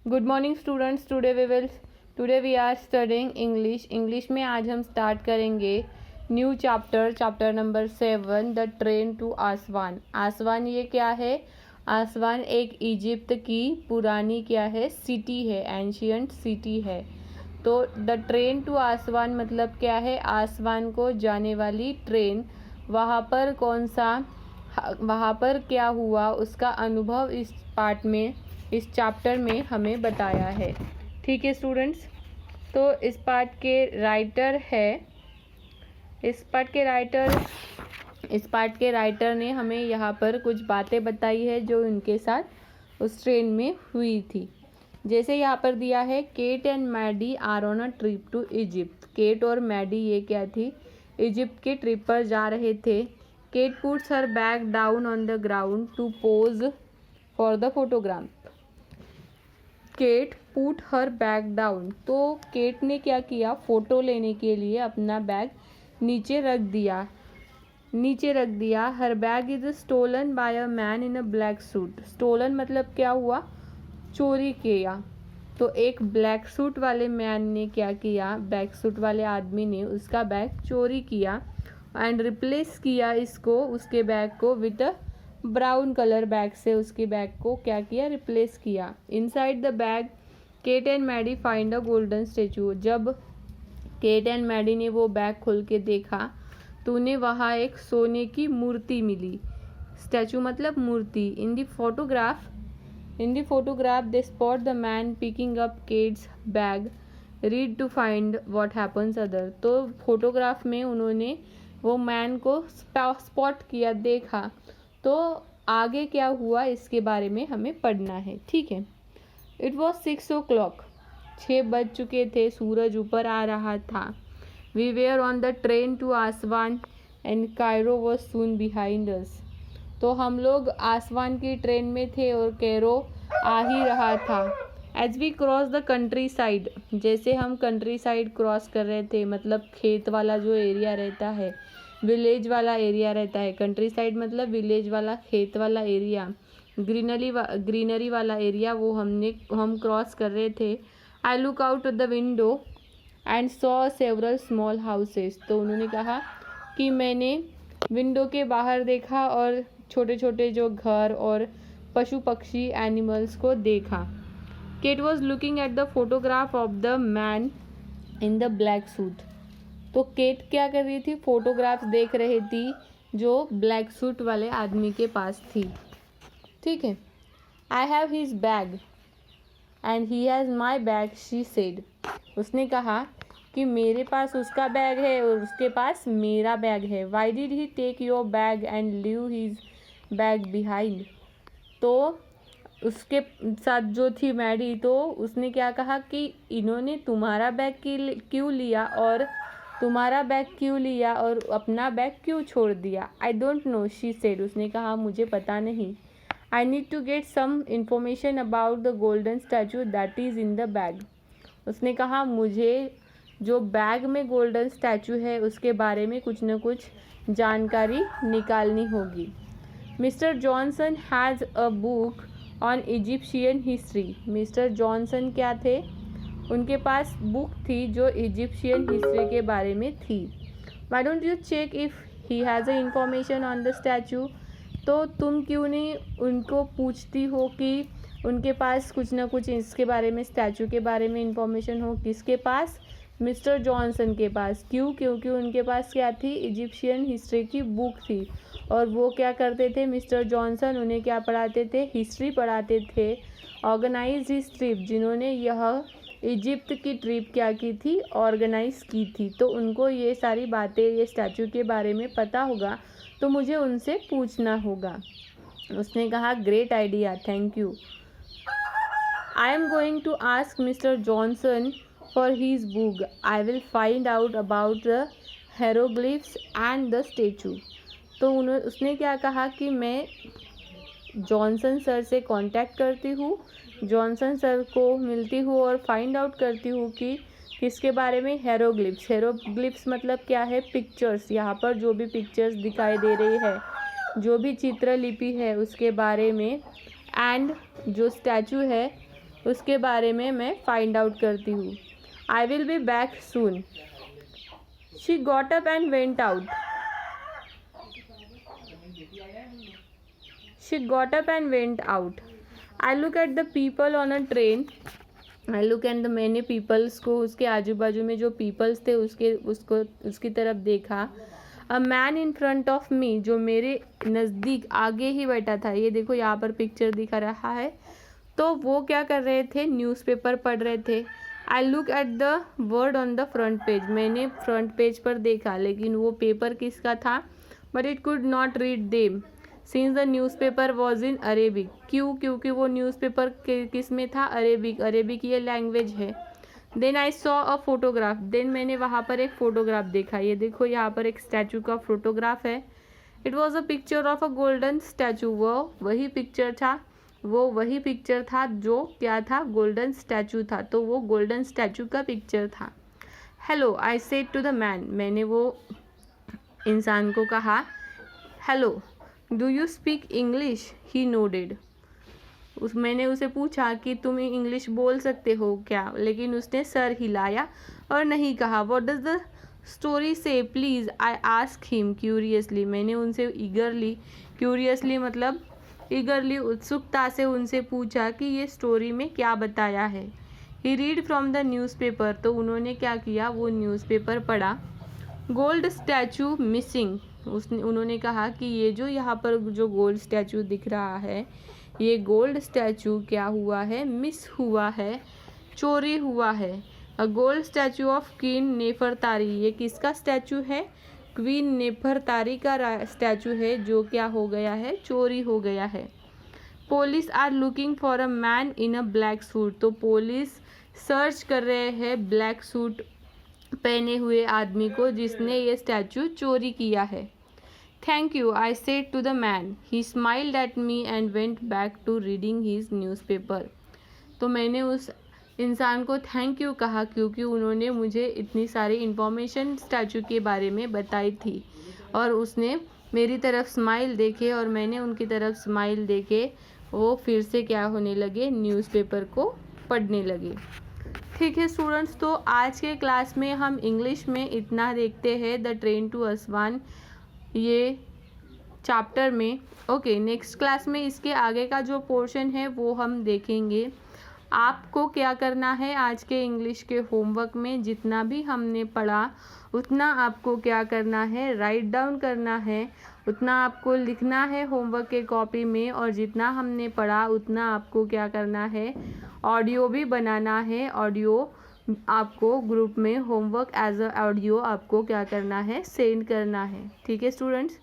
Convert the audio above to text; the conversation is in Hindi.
Good morning students. Today we are studying English में आज हम स्टार्ट करेंगे new chapter number 7, the train to Aswan. Aswan ये क्या है? आसवान एक इजिप्ट की पुरानी क्या है? सिटी है, एंशियंट सिटी है। तो द ट्रेन टू आसवान मतलब क्या है? आसवान को जाने वाली ट्रेन। वहाँ पर क्या हुआ उसका अनुभव इस चैप्टर में हमें बताया है। ठीक है स्टूडेंट्स, तो इस पार्ट के राइटर ने हमें यहाँ पर कुछ बातें बताई है जो उनके साथ उस ट्रेन में हुई थी। जैसे यहाँ पर दिया है, Kate and Maddy are on a trip to Egypt. Kate और मैडी ये क्या थी? इजिप्ट के ट्रिप पर जा रहे थे। Kate puts her bag down on the ground to pose for the photograph. Kate put her bag down, तो केट ने क्या किया? फोटो लेने के लिए अपना बैग नीचे रख दिया। Her bag is stolen by a man in a black suit. Stolen मतलब क्या हुआ? चोरी किया। तो एक ब्लैक सूट वाले मैन ने क्या किया? ब्लैक सूट वाले आदमी ने उसका बैग चोरी किया एंड रिप्लेस किया उसके बैग को with a brown colour bag से उसके बैग को क्या किया? रिप्लेस किया। Inside the bag Kate and Maddy find a golden statue. जब केट एंड मैडी ने वो बैग खोल के देखा तो उन्हें वहाँ एक सोने की मूर्ति मिली। स्टैचू मतलब मूर्ति। In the photograph they spot the man picking up Kate's bag, read to find what happens other. तो फोटोग्राफ में उन्होंने वो मैन को स्पॉट किया, देखा। तो आगे क्या हुआ इसके बारे में हमें पढ़ना है। ठीक है। It was 6 o'clock। 6 बज चुके थे, सूरज ऊपर आ रहा था। We were on the train to Aswan and Cairo was soon behind us. तो हम लोग आसवान की ट्रेन में थे और कैरो आ ही रहा था। As we cross the countryside, जैसे हम कंट्री साइड क्रॉस कर रहे थे, मतलब खेत वाला जो एरिया रहता है, विलेज वाला एरिया रहता है। कंट्री साइड मतलब विलेज वाला, खेत वाला एरिया, ग्रीनरी वाला एरिया, वो हम क्रॉस कर रहे थे। I look out the window and saw several small houses. तो उन्होंने कहा कि मैंने विंडो के बाहर देखा और छोटे छोटे जो घर और पशु पक्षी एनिमल्स को देखा। Kate was looking at the photograph of the man in the black suit. तो केट क्या कर रही थी? फोटोग्राफ्स देख रही थी जो ब्लैक सूट वाले आदमी के पास थी। ठीक है। I have his bag and he has my bag, she said. उसने कहा कि मेरे पास उसका बैग है और उसके पास मेरा बैग है। Why did he take your bag and leave his bag behind. तो उसके साथ जो थी मैडी, तो उसने क्या कहा कि इन्होंने तुम्हारा बैग क्यों लिया और अपना बैग क्यों छोड़ दिया? I don't know, she said. उसने कहा मुझे पता नहीं। I need to get some information about the golden statue that is in the bag. उसने कहा मुझे जो बैग में गोल्डन स्टैचू है उसके बारे में कुछ न कुछ जानकारी निकालनी होगी। Mister Johnson has a book on Egyptian history. Mister Johnson क्या थे? उनके पास बुक थी जो इजिप्शियन हिस्ट्री के बारे में थी। Why don't you check if he has a information on the statue. तो तुम क्यों नहीं उनको पूछती हो कि उनके पास कुछ ना कुछ इसके बारे में, स्टैचू के बारे में इंफॉर्मेशन हो? किसके पास? मिस्टर जॉनसन के पास। क्यों? क्योंकि उनके पास क्या थी? इजिप्शियन हिस्ट्री की बुक थी। और वो क्या करते थे? मिस्टर जॉनसन उन्हें क्या पढ़ाते थे? हिस्ट्री पढ़ाते थे। ऑर्गेनाइज हिज ट्रिप, जिन्होंने यह इजिप्ट की ट्रिप क्या की थी? ऑर्गेनाइज की थी। तो उनको ये सारी बातें, ये स्टैचू के बारे में पता होगा, तो मुझे उनसे पूछना होगा। उसने कहा great idea, thank you. I am going to ask Mister Johnson for his book. I will find out about the hieroglyphs and the statue. तो उसने क्या कहा कि मैं जॉनसन सर से कांटेक्ट करती हूँ, जॉनसन सर को मिलती हूँ और फाइंड आउट करती हूँ कि किसके बारे में? हेरोग्लिफ्स मतलब क्या है? पिक्चर्स। यहाँ पर जो भी पिक्चर्स दिखाई दे रही है, जो भी चित्रलिपि है उसके बारे में। एंड जो स्टैचू है उसके बारे में मैं फाइंड आउट करती हूँ। I will be back soon. She got up and went out. She got up and went out. I look at the people on a train. I look at the many peoples को, उसके आजू बाजू में जो peoples थे उसकी तरफ देखा। A man in front of me, जो मेरे नज़दीक आगे ही बैठा था। ये देखो यहाँ पर पिक्चर दिखा रहा है। तो वो क्या कर रहे थे? न्यूज़पेपर पढ़ रहे थे। I look at the word on the front page. मैंने फ्रंट पेज पर देखा, लेकिन वो पेपर किसका था? But it could not read them. Since the newspaper was in Arabic. क्यों? क्योंकि वो न्यूज़पेपर किस में था? अरेबिक। अरेबिक ये लैंग्वेज है। Then I saw a photograph. देन मैंने वहाँ पर एक फ़ोटोग्राफ देखा। ये देखो यहाँ पर एक स्टैचू का फोटोग्राफ है। It was a picture of a golden statue. वो वही पिक्चर था जो क्या था? गोल्डन स्टैचू था। तो वो गोल्डन स्टैचू का पिक्चर था। Hello, I said to the man. मैंने वो इंसान को कहा, hello, do you speak English? He nodded. मैंने उसे पूछा कि तुम इंग्लिश बोल सकते हो क्या? लेकिन उसने सर हिलाया और नहीं कहा। व्हाट डज द स्टोरी से please? I ask him curiously. मैंने उनसे क्यूरियसली मतलब ईगरली, उत्सुकता से उनसे पूछा कि ये स्टोरी में क्या बताया है। ही रीड फ्रॉम द न्यूज़पेपर। तो उन्होंने क्या किया? वो न्यूज़पेपर पढ़ा। Gold statue missing. उन्होंने कहा कि ये जो यहाँ पर जो गोल्ड स्टैचू दिख रहा है, ये गोल्ड स्टैचू क्या हुआ है? मिस हुआ है, चोरी हुआ है। A gold statue of Queen Nefertari. ये किसका स्टैचू है? क्वीन नेफरतारी का स्टैचू है, जो क्या हो गया है? चोरी हो गया है। Police are looking for a man in a black suit. तो पुलिस सर्च कर रहे हैं ब्लैक सूट पहने हुए आदमी को जिसने ये स्टैचू चोरी किया है। Thank you, I said to the man. He smiled at me and went back to reading his newspaper. तो मैंने उस इंसान को थैंक यू कहा क्योंकि उन्होंने मुझे इतनी सारी इन्फॉर्मेशन स्टैचू के बारे में बताई थी, और उसने मेरी तरफ स्माइल देखे और मैंने उनकी तरफ स्माइल देके वो फिर से क्या होने लगे? न्यूज़पेपर को पढ़ने लगे। ठीक है स्टूडेंट्स, तो आज के क्लास में हम इंग्लिश में इतना देखते हैं, द ट्रेन टू असवान ये चैप्टर में। ओके, नेक्स्ट क्लास में इसके आगे का जो पोर्शन है वो हम देखेंगे। आपको क्या करना है? आज के इंग्लिश के होमवर्क में जितना भी हमने पढ़ा उतना आपको क्या करना है? राइट डाउन करना है। उतना आपको लिखना है होमवर्क के कॉपी में, और जितना हमने पढ़ा उतना आपको क्या करना है? ऑडियो भी बनाना है। ऑडियो आपको ग्रुप में होमवर्क एज अ ऑडियो आपको क्या करना है? सेंड करना है। ठीक है स्टूडेंट्स।